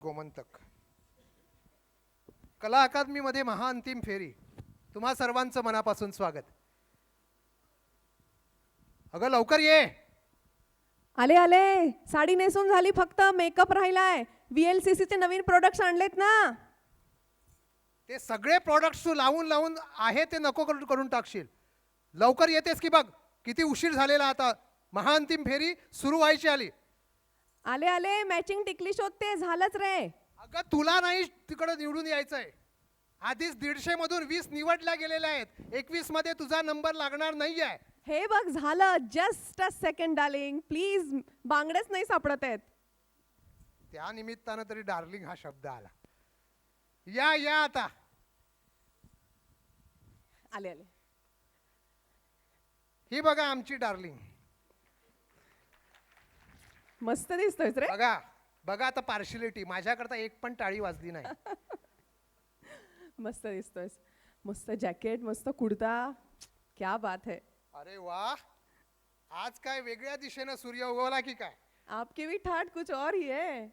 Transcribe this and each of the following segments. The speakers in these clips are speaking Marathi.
गोमंतक कला अकादमीमध्ये महाअंतिम फेरी. तुम्हा सर्वांचं मनापासून स्वागत. अगं लवकर ये. आले आले. साडी नेसून झाली, फक्त मेकअप राहिलाय. VLCC चे नवीन प्रोडक्ट्स आणलेत ना. ते सगळे प्रोडक्ट्स तू लावून लावून आहे ते नको करून टाकशील. लवकर येतेस की बघ, किती उशीर झालेला. आता महाअंतिम फेरी सुरू व्हायची आली. आले आले. मॅचिंग टिकली शोधते. झालंच रे. अगं तुला नाही तिकडे निवडून यायचंय. आधीच 150 मधून 20 निवडल्या गेलेल्या आहेत. 21 मध्ये तुझा नंबर लागणार नाहीये. हे बघ झालं. Just a second darling, please. बांगडेच नाही सापडत आहेत. त्या निमित्तानं तरी डार्लिंग हा शब्द आला. या या आता. आले आले. ही बघा आमची डार्लिंग. मस्त दिसतोयस रे. बघा बघा आता पार्शिलिटी. माझ्याकरता एक पण टाळी वाजली नाही. मस्त दिसतोयस. मस्त जॅकेट, मस्त कुर्ता. क्या बात है. अरे वा, आज काय वेगळ्या दिशेनं सूर्य उगवला की काय. आपकी भी ठाट कुछ और ही है.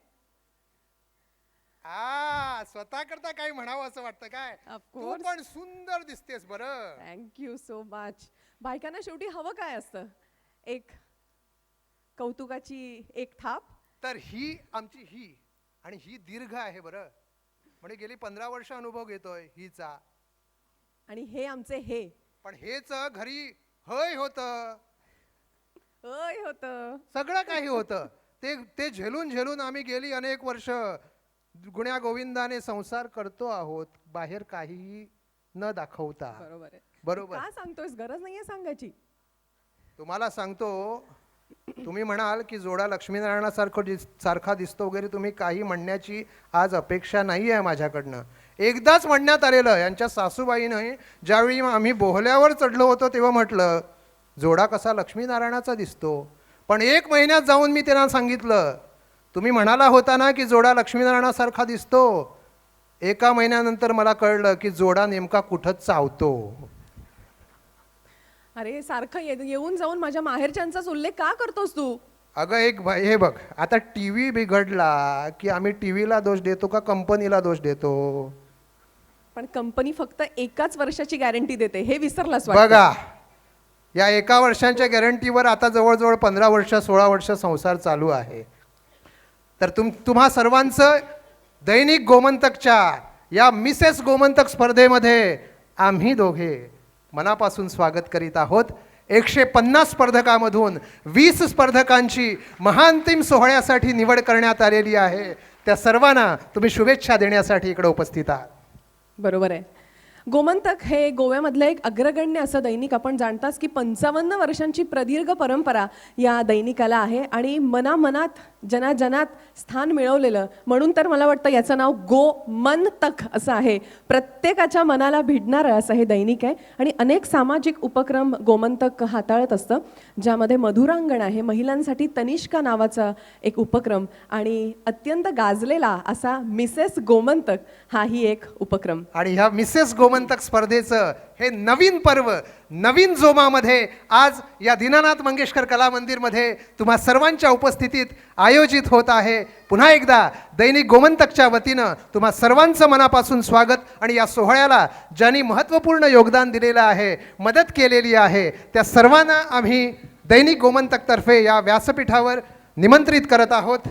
स्वतः करता काही म्हणावं असं वाटतं काय. Of Tu course. पण सुंदर दिसतेस बरं. Thank you so much. बायकांना शेवटी हवं काय असतं? एक कौतुकाची एक थाप. तर ही आमची ही आणि ही दीर्घ आहे बरं. म्हणजे गेली 15 वर्ष अनुभव घेतोय हिचा. आणि हे आमचे हे. पण हेच घरी हय होतं. होय होतं. सगळं काही होतं. ते झेलून झेलून आम्ही गेली अनेक वर्ष गुण्या गोविंदाने संसार करतो आहोत, बाहेर काहीही न दाखवता. बरोबर आहे. बरोबर. का सांगतोयस? गरज नाहीये सांगायची. तुम्हाला सांगतो, तुम्ही म्हणाल की जोडा सारखा दिसतो वगैरे. तुम्ही काही म्हणण्याची आज अपेक्षा नाही आहे माझ्याकडनं. एकदाच म्हणण्यात आलेलं. यांच्या सासूबाईने ज्यावेळी आम्ही बोहल्यावर चढलो होतो तेव्हा म्हटलं जोडा कसा लक्ष्मीनारायणाचा दिसतो. पण 1 महिन्यात जाऊन मी त्यांना सांगितलं, तुम्ही म्हणाला होता ना की जोडा लक्ष्मीनारायणासारखा दिसतो. 1 महिन्यानंतर मला कळलं की जोडा नेमका कुठं चावतो. अरे सारखं येऊन जाऊन माझ्या माहेरच्यांचाच उल्लेख का करतोस तू? अगं हे बघ, आता टीव्ही बिघडला की आम्ही टीव्हीला दोष देतो का कंपनीला दोष देतो? पण कंपनी फक्त 1 वर्षाची गॅरंटी देते, हे विसरलास. बघा, या 1 वर्षांच्या गॅरंटीवर आता जवळजवळ 15 वर्ष 16 वर्ष संसार चालू आहे. तर तुम्हा सर्वांचं दैनिक गोमंतकच्या या मिसेस गोमंतक स्पर्धेमध्ये आम्ही दोघे मनापासून स्वागत करीत आहोत. 150 स्पर्धकामधून 20 स्पर्धकांची महाअंतिम सोहळ्यासाठी निवड करण्यात आलेली आहे. त्या सर्वांना तुम्ही शुभेच्छा देण्यासाठी इकडे उपस्थित आहात. बरोबर आहे. गोमंतक हे गोव्यामधलं एक अग्रगण्य असं दैनिक. आपण जाणताच की 55 वर्षांची प्रदीर्घ परंपरा या दैनिकाला आहे आणि मनामनात जनाजनात स्थान मिळवलेलं. म्हणून तर मला वाटतं याचं नाव गोमंतक असं आहे. प्रत्येकाच्या मनाला भिडणारं असं हे दैनिक आहे आणि अनेक सामाजिक उपक्रम गोमंतक हाताळत असतं, ज्यामध्ये मधुरांगण आहे, महिलांसाठी तनिष्का नावाचा एक उपक्रम आणि अत्यंत गाजलेला असा मिसेस गोमंतक हाही एक उपक्रम. आणि ह्या मिसेस गोमंतक स्पर्धेचं हे नवीन पर्व नवीन जोमामध्ये आज या दीनानाथ मंगेशकर कला मंदिरमध्ये तुम्हा सर्वांच्या उपस्थितीत आयोजित होत आहे. पुन्हा एकदा दैनिक गोमंतकच्या वतीनं तुम्हा सर्वांचं मनापासून स्वागत. आणि या सोहळ्याला ज्यांनी महत्त्वपूर्ण योगदान दिलेलं आहे, मदत केलेली आहे, त्या सर्वांना आम्ही दैनिक गोमंतकतर्फे या व्यासपीठावर निमंत्रित करत आहोत.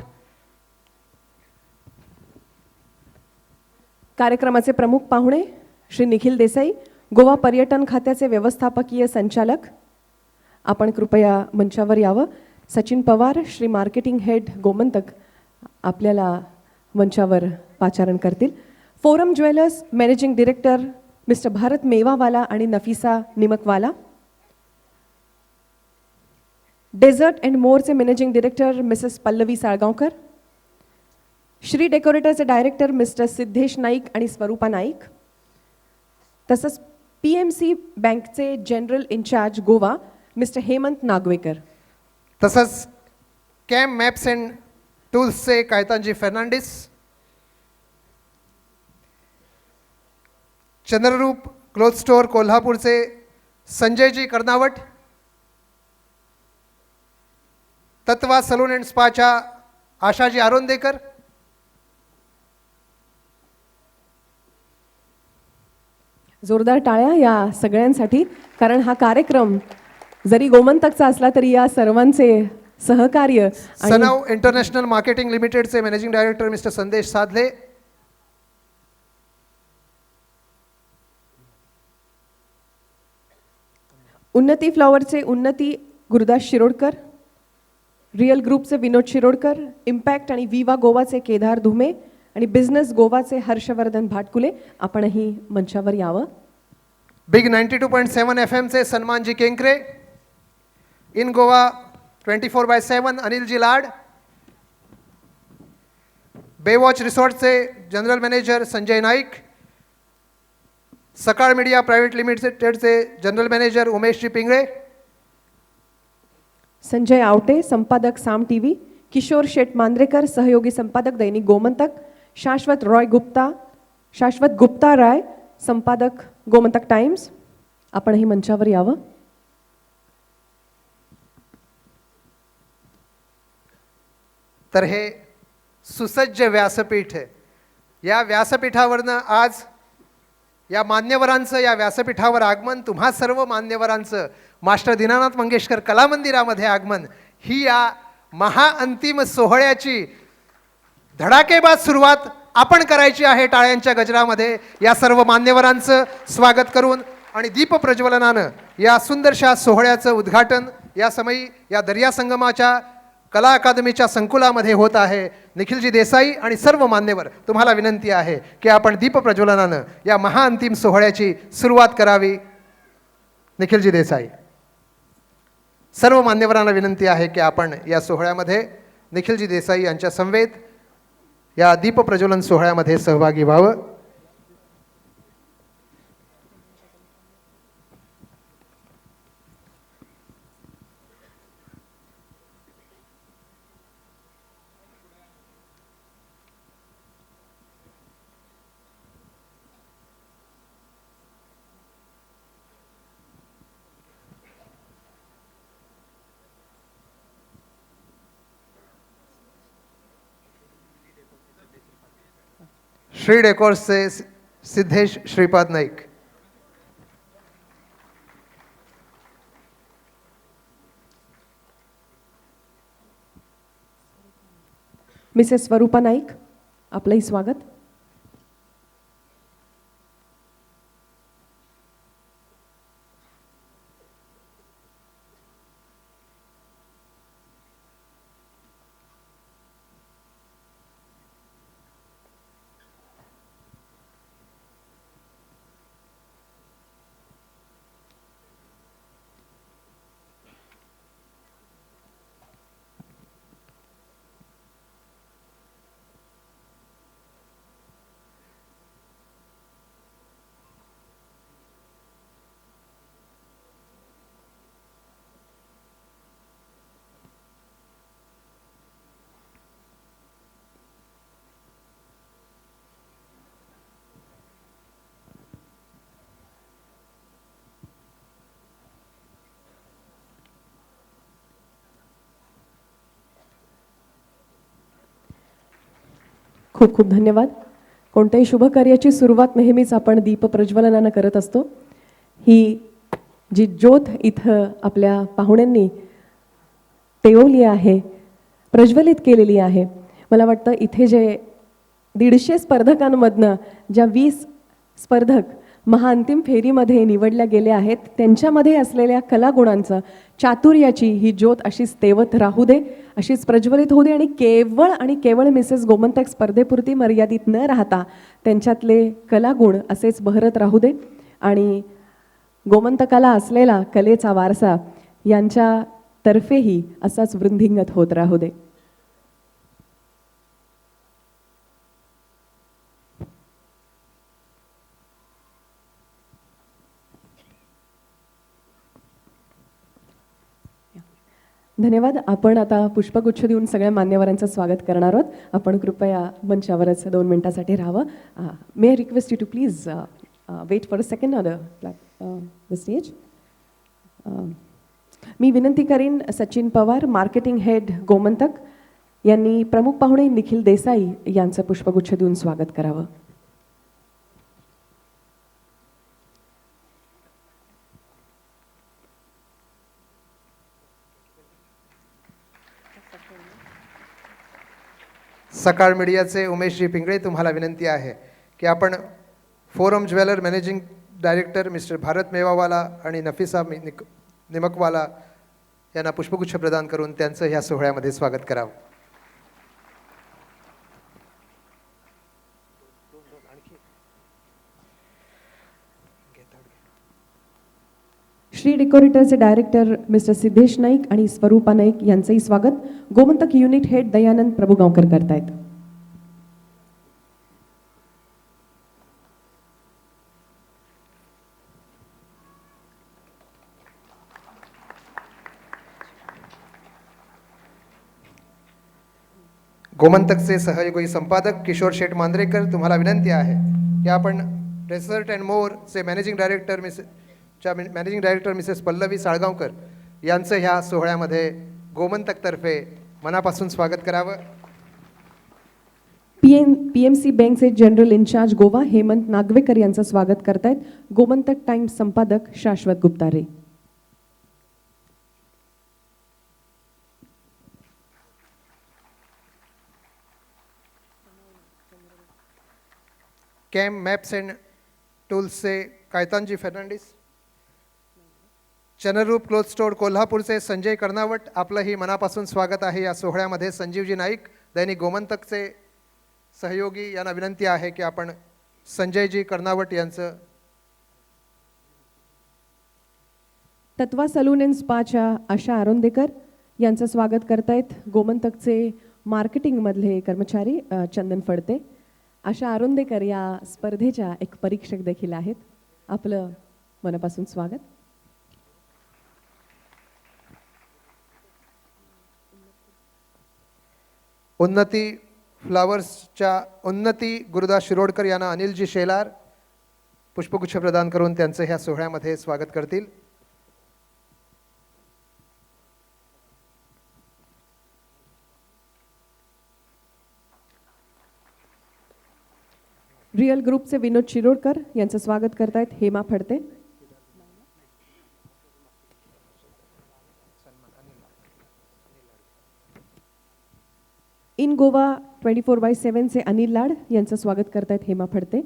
कार्यक्रमाचे प्रमुख पाहुणे श्री निखिल देसाई, गोवा पर्यटन खात्याचे व्यवस्थापकीय संचालक. आपण कृपया मंचावर यावं. सचिन पवार, श्री मार्केटिंग हेड गोमंतक, आपल्याला मंचावर पाचारण करतील. Forum jewellers managing director Mr Bharat Mewawala आणि नफिसा निमकवाला. डेझर्ट अँड मोरचे managing director Mrs Pallavi Salgaonkar. Shri डेकोरेटरचे डायरेक्टर मिस्टर सिद्धेश नाईक आणि स्वरूपा नाईक. तसंच PMC बँकचे general in-charge Goa Mr Hemant Nagvekar. तसंच कॅम मॅप्स अँड टूल्सचे कायतानजी फर्नांडिस. चंद्ररूप क्लोथ स्टोअर कोल्हापूरचे संजयजी कर्नावट. तत्वा सलून अँड स्पाच्या आशाजी आरोंदेकर. जोरदार टाळ्या या सगळ्यांसाठी, कारण हा कार्यक्रम जरी गोमंतकचा असला तरी या सर्वांचे सहकार्य आणि सनव इंटरनॅशनल मार्केटिंग लिमिटेडचे मॅनेजिंग डायरेक्टर मिस्टर संदेश साधले, उन्नती फ्लॉवरचे उन्नती गुरुदास शिरोडकर, रिअल ग्रुपचे विनोद शिरोडकर, इम्पॅक्ट आणि विवा गोवाचे केदार धुमे आणि बिझनेस गोवाचे हर्षवर्धन भाटकुले आपणही मंचावर यावं. बिग 92.7 FMचे सन्मानजी केंकरे, इन गोवा 24/7 अनिलजी लाड, बेवॉच रिसॉर्टचे general manager Sanjay Naik, Sakal media private लिमिटेडचे जनरल मॅनेजर उमेशजी पिंगळे, संजय आवटे संपादक साम टीव्ही, किशोर शेट मांद्रेकर सहयोगी संपादक दैनिक गोमंतक, शाश्वत गुप्ता राय संपादक गोमंतक टाइम्स आपणही मंचावर यावं. तर हे सुसज्ज व्यासपीठ आहे. या व्यासपीठावरनं आज या मान्यवरांचं या व्यासपीठावर आगमन, तुम्हा सर्व मान्यवरांचं मास्टर दीनानाथ मंगेशकर कला मंदिरामध्ये आगमन, ही या महाअंतिम सोहळ्याची धडाकेबाज सुरुवात आपण करायची आहे. टाळ्यांच्या गजरामध्ये या सर्व मान्यवरांचं स्वागत करून आणि दीप प्रज्वलनानं या सुंदरशा सोहळ्याचं उद्घाटन या समयी या दर्या संगमाच्या कला अकादमीच्या संकुलामध्ये होत आहे. निखिलजी देसाई आणि सर्व मान्यवर, तुम्हाला विनंती आहे की आपण दीप प्रज्वलनानं या महाअंतिम सोहळ्याची सुरुवात करावी. निखिलजी देसाई, सर्व मान्यवरांना विनंती आहे की आपण या सोहळ्यामध्ये निखिलजी देसाई यांच्या समवेत या दीप प्रज्वलन सोहळ्यामध्ये सहभागी व्हावं. श्री डेकोर्सचे सिद्धेश श्रीपाद नाईक, मिसेस स्वरूपा नाईक आपलंही स्वागत. खूप खूप धन्यवाद. कोणत्याही शुभकार्याची सुरुवात नेहमीच आपण दीप प्रज्वलनानं करत असतो. ही जी ज्योत इथं आपल्या पाहुण्यांनी पेवली आहे, प्रज्वलित केलेली आहे, मला वाटतं इथे जे 150 स्पर्धकांमधनं ज्या 20 स्पर्धक महाअंतिम फेरीमध्ये निवडल्या गेल्या आहेत, त्यांच्यामध्ये असलेल्या कलागुणांचं, चातुर्याची ही ज्योत अशीच तेवत राहू दे, अशीच प्रज्वलित होऊ दे आणि केवळ मिसेस गोमंतक स्पर्धेपुरती मर्यादित न राहता त्यांच्यातले कलागुण असेच बहरत राहू दे आणि गोमंतकाला असलेला कलेचा वारसा यांच्यातर्फेही असाच वृद्धिंगत होत राहू दे. धन्यवाद. आपण आता पुष्पगुच्छ देऊन सगळ्या मान्यवरांचं स्वागत करणार आहोत. आपण कृपया मंचावरच 2 मिनिटासाठी राहावं. May I request you to please wait for a second on the stage. मी विनंती करीन सचिन पवार, मार्केटिंग हेड गोमंतक, यांनी प्रमुख पाहुणे निखिल देसाई यांचं पुष्पगुच्छ देऊन स्वागत करावं. सकाळ मीडियाचे उमेशजी पिंगळे, तुम्हाला विनंती आहे की आपण Forum jeweller managing director mister Bharat Mewawala आणि नफिसा निमकवाला यांना पुष्पगुच्छ प्रदान करून त्यांचं ह्या सोहळ्यामध्ये स्वागत करावं. श्री डेकोरेटरचे डायरेक्टर मिस्टर सिद्धेश नाईक आणि स्वरूपा नाईक यांचंही स्वागत गोमंतक युनिट हेड दयानंद प्रभुगावकर करतायत. गोमंतकचे सहयोगी संपादक किशोर शेठ मांद्रेकर, तुम्हाला विनंती आहे की आपण रेसर्ट अँड मोरचे managing director Mrs Pallavi Salgaonkar यांचं ह्या सोहळ्यामध्ये गोमंतकतर्फे मनापासून स्वागत करावं. पीएमसी बँकचे जनरल इन्चार्ज गोवा हेमंत नागवेकर यांचं स्वागत करतायत गोमंतक टाइम्स संपादक Shashwat Guptare. Cam maps and टूल्सचे कायतानजी फर्नांडिस, चनरूप क्लोथ स्टोअर कोल्हापूरचे संजय कर्नावट, आपलंही मनापासून स्वागत आहे या सोहळ्यामध्ये. संजीवजी नाईक, दैनिक गोमंतकचे सहयोगी, यांना विनंती आहे की आपण संजयजी कर्नावट यांचं. तत्वा सलून अँड स्पाच्या आशा आरोंदेकर यांचं स्वागत करतायत गोमंतकचे मार्केटिंगमधले कर्मचारी चंदन फडते. आशा आरोंदेकर या स्पर्धेच्या एक परीक्षक देखील आहेत. आपलं मनापासून स्वागत. उन्नती फ्लावर्सच्या उन्नती गुरुदास शिरोडकर यांना अनिलजी शेलार पुष्पगुच्छ प्रदान करून त्यांचं ह्या सोहळ्यामध्ये स्वागत करतील. रिअल ग्रुपचे विनोद शिरोडकर यांचं स्वागत करतायत हेमा फडते. इन गोवा 24/7चे अनिल लाड यांचं स्वागत करतायत हेमा फडते.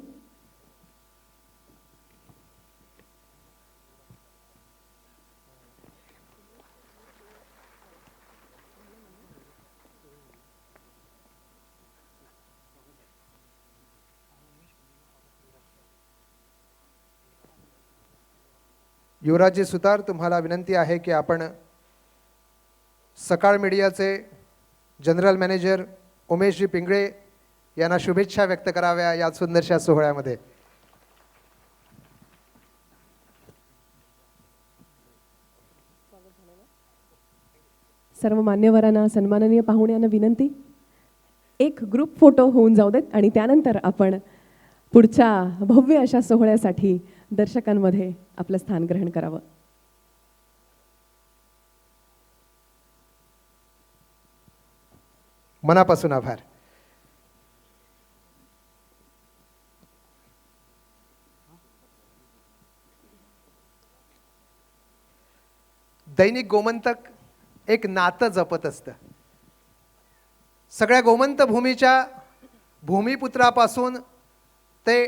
युवराजजी सुतार, तुम्हाला विनंती आहे की आपण सकाळ मीडियाचे जनरल मॅनेजर उमेशजी पिंगळे यांना शुभेच्छा व्यक्त कराव्या या सुंदरशा सोहळ्यामध्ये. सर्व मान्यवरांना सन्माननीय पाहुण्यांना विनंती, एक ग्रुप फोटो होऊन जाऊ देत आणि त्यानंतर आपण पुढच्या भव्य अशा सोहळ्यासाठी दर्शकांमध्ये आपलं स्थान ग्रहण करावं. मनापासून आभार. दैनिक गोमंतक एक नातं जपत असतं. सगळ्या गोमंत भूमीच्या भूमिपुत्रापासून ते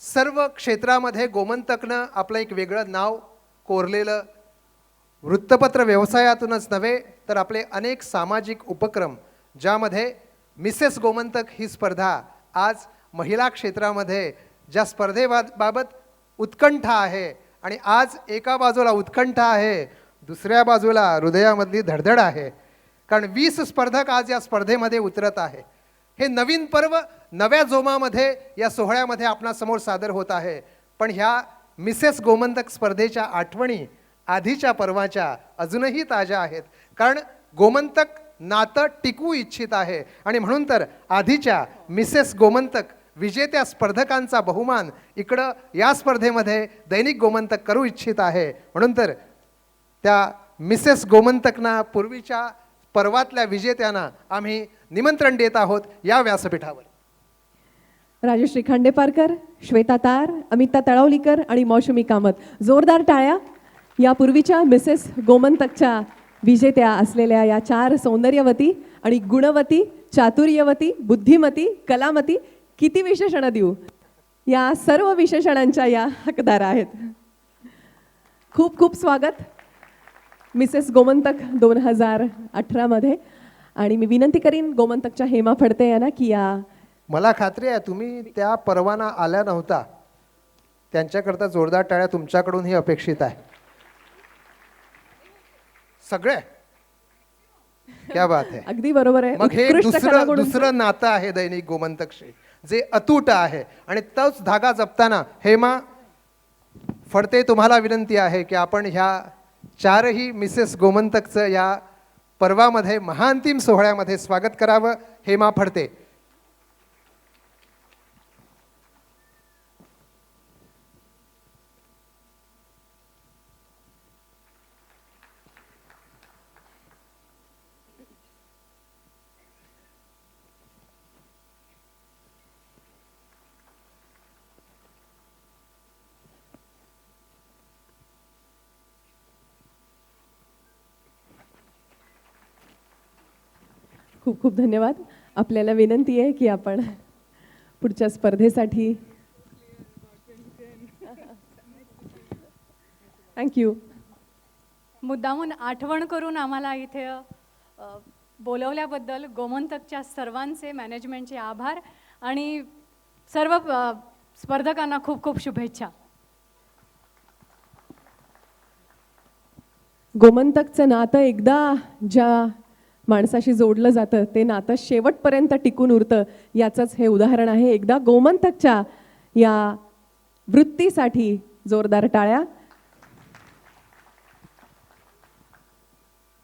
सर्व क्षेत्रामध्ये गोमंतकनं आपलं एक वेगळं नाव कोरलेलं. वृत्तपत्र व्यवसायातूनच नव्हे तर आपले अनेक सामाजिक उपक्रम, ज्यामध्ये मिसेस गोमंतक ही स्पर्धा आज महिला क्षेत्रामध्ये ज्या स्पर्धेबाबत उत्कंठा आहे, आणि आज एका बाजूला उत्कंठा आहे, दुसऱ्या बाजूला हृदयामधली धडधड आहे, कारण 20 स्पर्धक आज या स्पर्धेमध्ये उतरत आहे. हे नवीन पर्व नव्या जोमामध्ये या सोहळ्यामध्ये आपणासमोर सादर होत आहे. पण ह्या मिसेस गोमंतक स्पर्धेच्या आठवणी आधीच्या पर्वाच्या अजूनही ताज्या आहेत, कारण गोमंतक नातं टिकवू इच्छित आहे. आणि म्हणून तर आधीच्या मिसेस गोमंतक विजेत्या स्पर्धकांचा बहुमान इकडं या स्पर्धेमध्ये दैनिक गोमंतक करू इच्छित आहे. म्हणून तर त्या मिसेस गोमंतकना, पूर्वीच्या पर्वातल्या विजेत्यांना आम्ही निमंत्रण देत आहोत या व्यासपीठावर. राजश्री खांडेपारकर, श्वेता तार, अमिता तळावलीकर आणि मौसमी कामत, जोरदार टाळ्या. या पूर्वीच्या मिसेस गोमंतकच्या विजेत्या असलेल्या या 4 सौंदर्यवती आणि गुणवती, चातुर्यवती, बुद्धिमती, कलामती किती विशेषणं देऊ, या सर्व विशेषणांच्या या हकदार आहेत. खूप खूप स्वागत मिसेस गोमंतक 2018मध्ये. आणि मी विनंती करीन गोमंतकच्या हेमा फडते यांना की या मला खात्री आहे तुम्ही त्या परवाना आल्या नव्हता, त्यांच्याकरता जोरदार टाळ्या तुमच्याकडूनही अपेक्षित आहे. सगळे क्या बात आहे. अगदी बरोबर आहे. मग हे उत्कृष्ट कलागुण दुसरं नातं आहे दैनिक गोमंतकशी, जे अतूट आहे. आणि तोच धागा जपताना हेमा फडते, तुम्हाला विनंती आहे की आपण ह्या चारही मिसेस गोमंतकचं या पर्वामध्ये महाअंतिम सोहळ्यामध्ये स्वागत करावं. हेमा फडते. खूप खूप धन्यवाद. आपल्याला विनंती आहे की आपण पुढच्या स्पर्धेसाठी थँक्यू. मुद्दामून आठवण करून आम्हाला इथे बोलवल्याबद्दल गोमंतकच्या सर्वांचे, मॅनेजमेंटचे आभार आणि सर्व स्पर्धकांना खूप खूप शुभेच्छा. गोमंतकचं नातं एकदा ज्या माणसाशी जोडलं जातं ते नातं शेवटपर्यंत टिकून उरतं, याचंच हे उदाहरण आहे. एकदा गोमंतकच्या या वृत्तीसाठी जोरदार टाळ्या.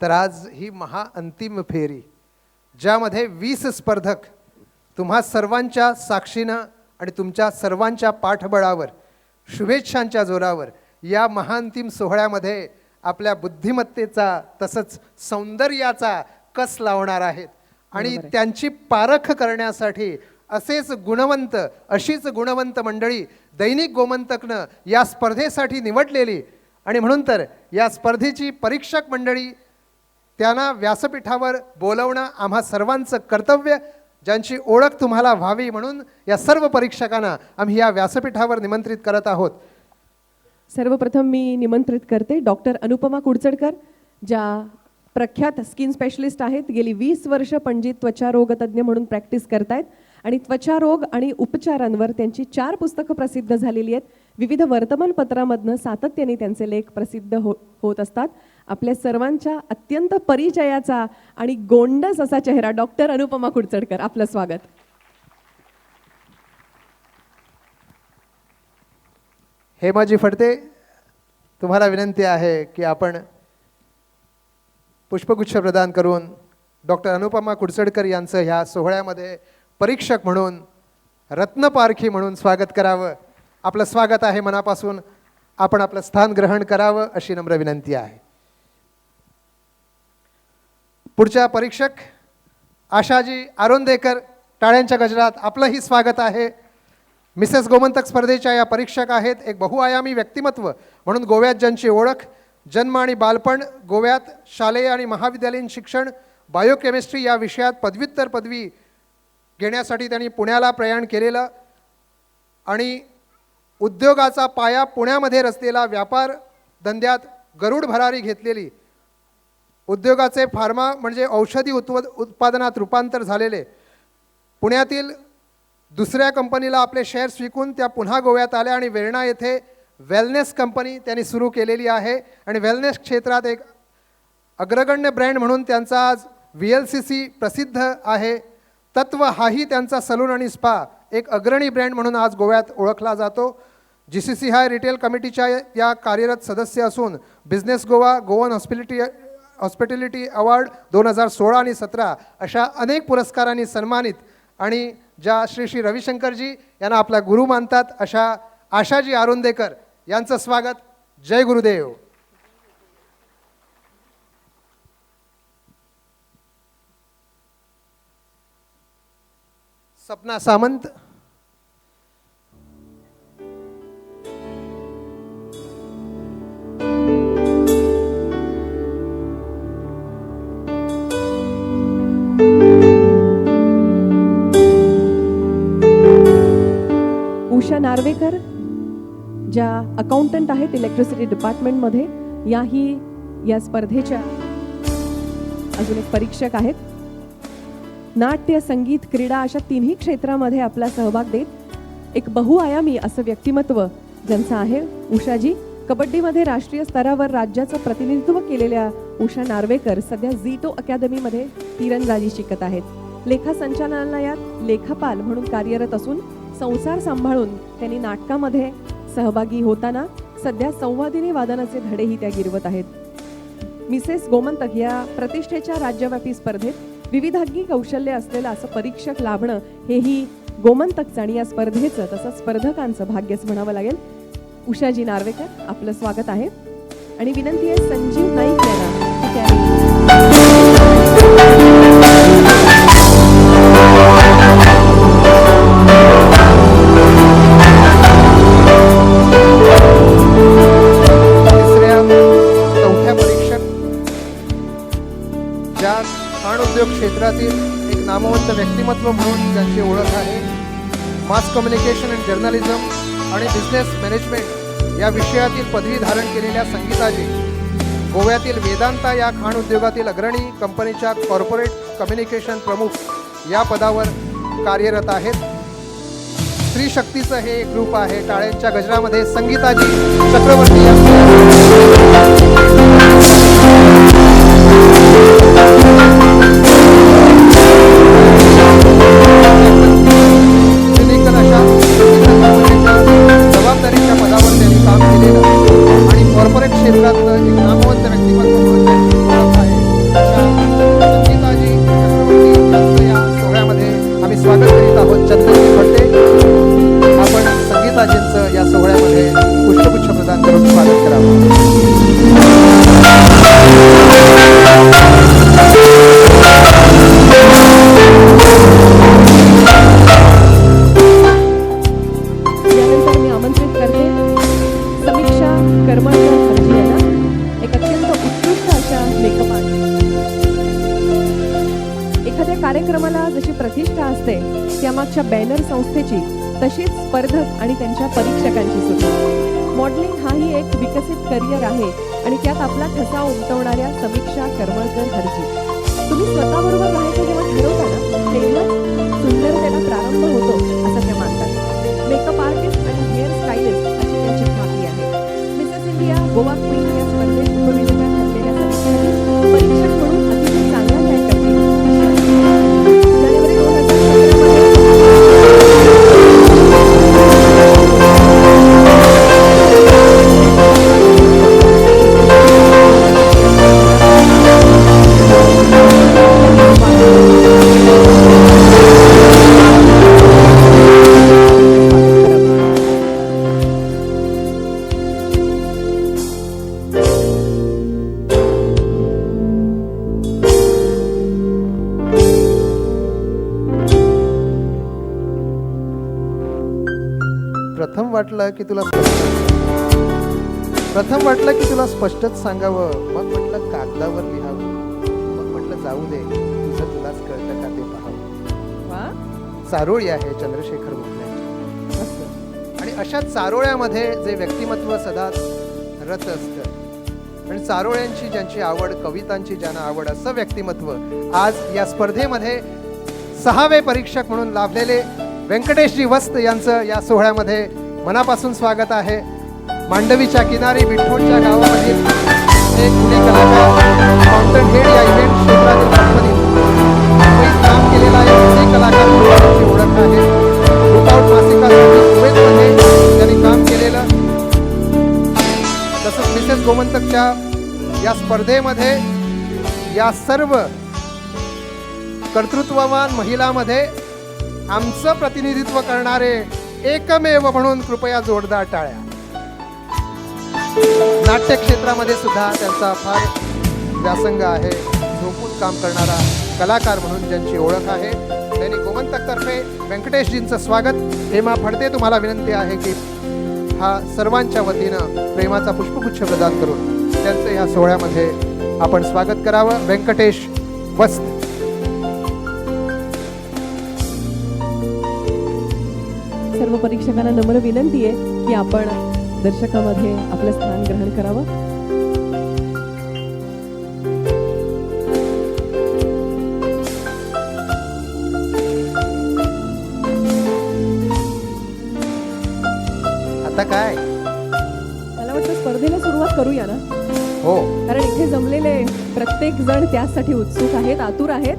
तर आज ही महाअंतिम फेरी, ज्यामध्ये 20 स्पर्धक तुम्हा सर्वांच्या साक्षीनं आणि तुमच्या सर्वांच्या पाठबळावर, शुभेच्छांच्या जोरावर या महाअंतिम सोहळ्यामध्ये आपल्या बुद्धिमत्तेचा तसंच सौंदर्याचा कस लावणार आहेत. आणि त्यांची पारख करण्यासाठी अशीच गुणवंत मंडळी दैनिक गोमंतकनं या स्पर्धेसाठी निवडलेली. आणि म्हणून तर या स्पर्धेची परीक्षक मंडळी, त्यांना व्यासपीठावर बोलवणं आम्हा सर्वांचं कर्तव्य. ज्यांची ओळख तुम्हाला व्हावी म्हणून या सर्व परीक्षकांना आम्ही या व्यासपीठावर निमंत्रित करत आहोत. सर्वप्रथम मी निमंत्रित करते डॉक्टर अनुपमा कुडचडकर, ज्या प्रख्यात स्किन स्पेशलिस्ट आहेत. गेली 20 वर्ष पणजीत त्वचारोग तज्ज्ञ म्हणून प्रॅक्टिस करतायत आणि त्वचारोग आणि उपचारांवर त्यांची 4 पुस्तकं प्रसिद्ध झालेली आहेत. विविध वर्तमानपत्रांमधनं सातत्याने त्यांचे लेख प्रसिद्ध होत असतात. आपल्या सर्वांच्या अत्यंत परिचयाचा आणि गोंडस असा चेहरा डॉक्टर अनुपमा कुडचडकर, आपलं स्वागत. हेमाजी फडते, तुम्हाला विनंती आहे की आपण पुष्पगुच्छ प्रदान करून डॉक्टर अनुपमा कुडचडकर यांचं ह्या सोहळ्यामध्ये परीक्षक म्हणून, रत्नपारखी म्हणून स्वागत करावं. आपलं स्वागत आहे मनापासून. आपण आपलं स्थान ग्रहण करावं अशी नम्र विनंती आहे. पुढच्या परीक्षक आशाजी आरोंदेकर, टाळ्यांच्या गजरात आपलंही स्वागत आहे. मिसेस गोमंतक स्पर्धेच्या या परीक्षक आहेत. एक बहुआयामी व्यक्तिमत्व म्हणून गोव्यात ज्यांची ओळख, जन्म आणि बालपण गोव्यात, शालेय आणि महाविद्यालयीन शिक्षण, बायोकेमिस्ट्री या विषयात पदव्युत्तर पदवी घेण्यासाठी त्यांनी पुण्याला प्रयाण केलेलं आणि उद्योगाचा पाया पुण्यामध्ये रचलेला, व्यापार धंद्यात गरुड भरारी घेतलेली, उद्योगाचे फार्मा म्हणजे औषधी उत्पादनात रूपांतर झालेले, पुण्यातील दुसऱ्या कंपनीला आपले शेअर्स विकून त्या पुन्हा गोव्यात आल्या आणि वेर्णा येथे वेलनेस कंपनी त्यांनी सुरू केलेली आहे. आणि वेलनेस क्षेत्रात एक अग्रगण्य ब्रँड म्हणून त्यांचा आज VLCC प्रसिद्ध आहे. तत्व हाही त्यांचा सलून आणि स्पा एक अग्रणी ब्रँड म्हणून आज गोव्यात ओळखला जातो. GCC हाय रिटेल कमिटीच्या या कार्यरत सदस्य असून business Goa, Goan hospitality award 2016 आणि 17 अशा अनेक पुरस्कारांनी सन्मानित. आणि ज्या श्री रविशंकरजी यांना आपला गुरु मानतात अशा आशाजी आरोंदेकर यांचं स्वागत. जय गुरुदेव. सपना सामंत, उषा नार्वेकर ज्या अकाउंटंट आहेत इलेक्ट्रिसिटी डिपार्टमेंटमध्ये, याही या स्पर्धेच्या अजून एक परीक्षक आहेत. नाट्य, संगीत, क्रीडा अशा तिन्ही क्षेत्रामध्ये आपला सहभाग देत एक बहुआयामी असं व्यक्तिमत्व ज्यांचं आहे उषाजी. कबड्डीमध्ये राष्ट्रीय स्तरावर राज्याचं प्रतिनिधित्व केलेल्या उषा नार्वेकर सध्या झीटो अकॅडमीमध्ये तीरंदाजी शिकत आहेत. लेखा संचालनालयात लेखापाल म्हणून कार्यरत असून संसार सांभाळून त्यांनी नाटकामध्ये सहभागी होताना सध्या संवादिनी वादनाचे धडेही त्या गिरवत आहेत. मिसेस गोमंतक या प्रतिष्ठेच्या राज्यव्यापी स्पर्धेत विविधांगी कौशल्य असलेलं असं परीक्षक लाभणं हेही गोमंतकचं आणि या स्पर्धेचं तसंच स्पर्धकांचं भाग्यच म्हणावं लागेल. उषाजी नार्वेकर, आपलं स्वागत आहे आणि विनंती आहे संजीव नाईक यांना की त्यांनी ज्या खाण उद्योग क्षेत्रातील एक नामवंत व्यक्तिमत्व म्हणून ज्यांची ओळख आहे, मास कम्युनिकेशन अँड जर्नलिझम आणि बिझनेस मॅनेजमेंट या विषयातील पदवी धारण केलेल्या संगीताजी गोव्यातील वेदांता या खाण उद्योगातील अग्रणी कंपनीच्या कॉर्पोरेट कम्युनिकेशन प्रमुख या पदावर कार्यरत आहेत. स्त्री शक्तीचं हे एक ग्रुप आहे. टाळ्यांच्या गजरामध्ये संगीताजी चक्रवर्ती या जबाबदारीच्या पदावर त्यांनी काम केलेलं आणि कॉर्पोरेट क्षेत्रातलं एक नामवंत व्यक्तिमत्व म्हणून त्यांची ओळख आहे. अशा संगीताजी चक्रवर्ती यांचं या सोहळ्यामध्ये आम्ही स्वागत करीत आहोत. चंद्रजी फडते, आपण संगीताजींचं या सोहळ्यामध्ये पुष्पगुच्छ प्रदान करून स्वागत करावं. कार्यक्रमाला जशी प्रतिष्ठा असते त्यामागच्या बॅनर संस्थेची, तशीच स्पर्धक आणि त्यांच्या परीक्षकांची सुद्धा. मॉडेलिंग हाही एक विकसित करिअर आहे आणि त्यात आपला ठसा उमटवणाऱ्या समीक्षा करमळकर हरजी. तुम्ही स्वतःबरोबर राहायचं जेव्हा ठरवता ना, तेव्हा सुंदरतेला प्रारंभ होतो असं ते मानतात. मेकअप आर्टिस्ट आणि हेअर स्टायलिस्ट अशी त्यांची ख्याती आहे. मिसेस इंडिया, गोवा क्वीन या स्पर्धेत उपविजेत्या ठरलेल्या समीक्षांनी परीक्षक म्हणून अतिशय चांगला न्याय करतील. प्रथम वाटलं की तुला स्पष्टच सांगावं, मग म्हटलं कागदावर लिहावं, मग म्हटलं जाऊ दे, तुझं तुलाच कळतं का ते पाहावं. चारोळी आहे चंद्रशेखर भोसले आणि अशा चारोळ्यामध्ये जे व्यक्तिमत्व सदा रत असतं आणि चारोळ्यांची ज्यांची आवड, कवितांची ज्यांना आवड, असं व्यक्तिमत्व आज या स्पर्धेमध्ये 6वे परीक्षक म्हणून लाभलेले व्यंकटेशजी वस्त यांचं या सोहळ्यामध्ये मनापासून स्वागत आहे. मांडवीच्या किनारी विठ्ठोळच्या गावामधील एक पुणे कलाकार, फाउंटन हेड या इव्हेंट क्षेत्रातील कंपनीत मुंबईत काम केलेला एक पुणे कलाकार म्हणून त्यांची ओळख आहे. लुकआउट मासिकासाठी कुवेतमध्ये त्यांनी काम केलेलं. तसंच मिसेस गोमंतकच्या या स्पर्धेमध्ये या सर्व कर्तृत्ववान महिलांमध्ये आमचं प्रतिनिधित्व करणारे एकमेव म्हणून कृपया जोरदार टाळ्या. नाट्य क्षेत्रामध्ये सुद्धा त्यांचा फार व्यासंग आहे. झोपून काम करणारा कलाकार म्हणून ज्यांची ओळख आहे. दैनिक गोमंतकतर्फे व्यंकटेशजींचं स्वागत. हेमा फडते, तुम्हाला विनंती आहे की हा सर्वांच्या वतीनं प्रेमाचा पुष्पगुच्छ प्रदान करून त्यांचं ह्या सोहळ्यामध्ये आपण स्वागत करावं. व्यंकटेश वस्त. सर्व परीक्षकांना नम्र विनंती आहे की आपण दर्शकामध्ये आपलं स्थान ग्रहण करावं. आता काय? मला वाटतं स्पर्धेला सुरुवात करूया ना, हो, कारण इथे जमलेले प्रत्येक जण त्यासाठी उत्सुक आहेत, आतुर आहेत.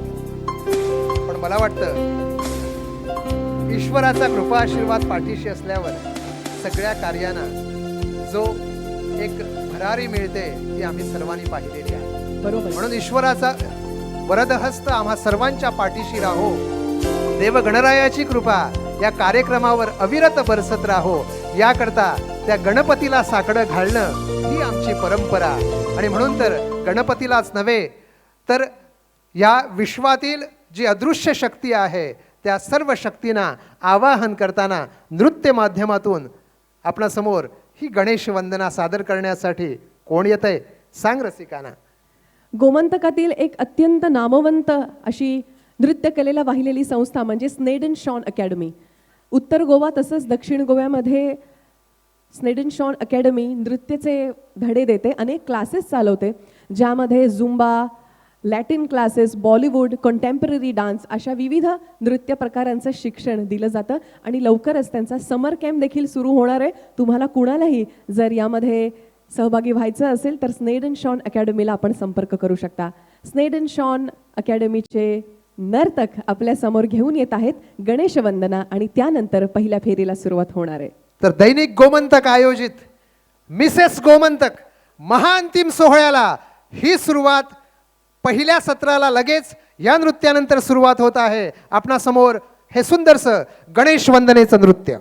पण मला वाटतं ईश्वराचा कृपा आशीर्वाद पाठीशी असल्यावर सगळ्या कार्यांना जो एक भरारी मिळते ती आम्ही सर्वांनी पाहिलेली आहे. बरोबर. म्हणून ईश्वराचा वरदहस्त आम्हा सर्वांच्या पाठीशी राहो. देव गणरायाची कृपा या कार्यक्रमावर अविरत बरसत राहो, याकरता त्या गणपतीला साकडं घालणं ही आमची परंपरा. आणि म्हणून तर गणपतीलाच नव्हे तर या विश्वातील जी अदृश्य शक्ती आहे त्या सर्व शक्तींना आवाहन करताना नृत्य माध्यमातून आपणासमोर ही गणेश वंदना सादर करण्यासाठी कोण येतंय सांग रसिकांना. गोमंतकातील एक अत्यंत नामवंत अशी नृत्य कलेला वाहिलेली संस्था म्हणजे स्नेडन शॉन अकॅडमी. उत्तर गोवा तसंच दक्षिण गोव्यामध्ये स्नेडन शॉन अकॅडमी नृत्याचे धडे देते, अनेक क्लासेस चालवते, ज्यामध्ये Zumba, Latin classes, Bollywood, contemporary dance अशा विविध नृत्य प्रकारांचं शिक्षण दिलं जातं. आणि लवकरच त्यांचा समर कॅम्प देखील सुरू होणार आहे. तुम्हाला कुणालाही जर यामध्ये सहभागी व्हायचं असेल तर स्नेडन शॉन अकॅडमीला आपण संपर्क करू शकता. स्नेडन शॉन अकॅडमीचे नर्तक आपल्या समोर घेऊन येत आहेत गणेश वंदना आणि त्यानंतर पहिल्या फेरीला सुरुवात होणार आहे. तर दैनिक गोमंतक आयोजित मिसेस गोमंतक महाअंतिम सोहळ्याला ही सुरुवात पहिल्या सत्राला लगेच या नृत्यानंतर सुरुवात होत आहे. आपणासमोर हे सुंदरसं गणेश वंदनेचं नृत्य.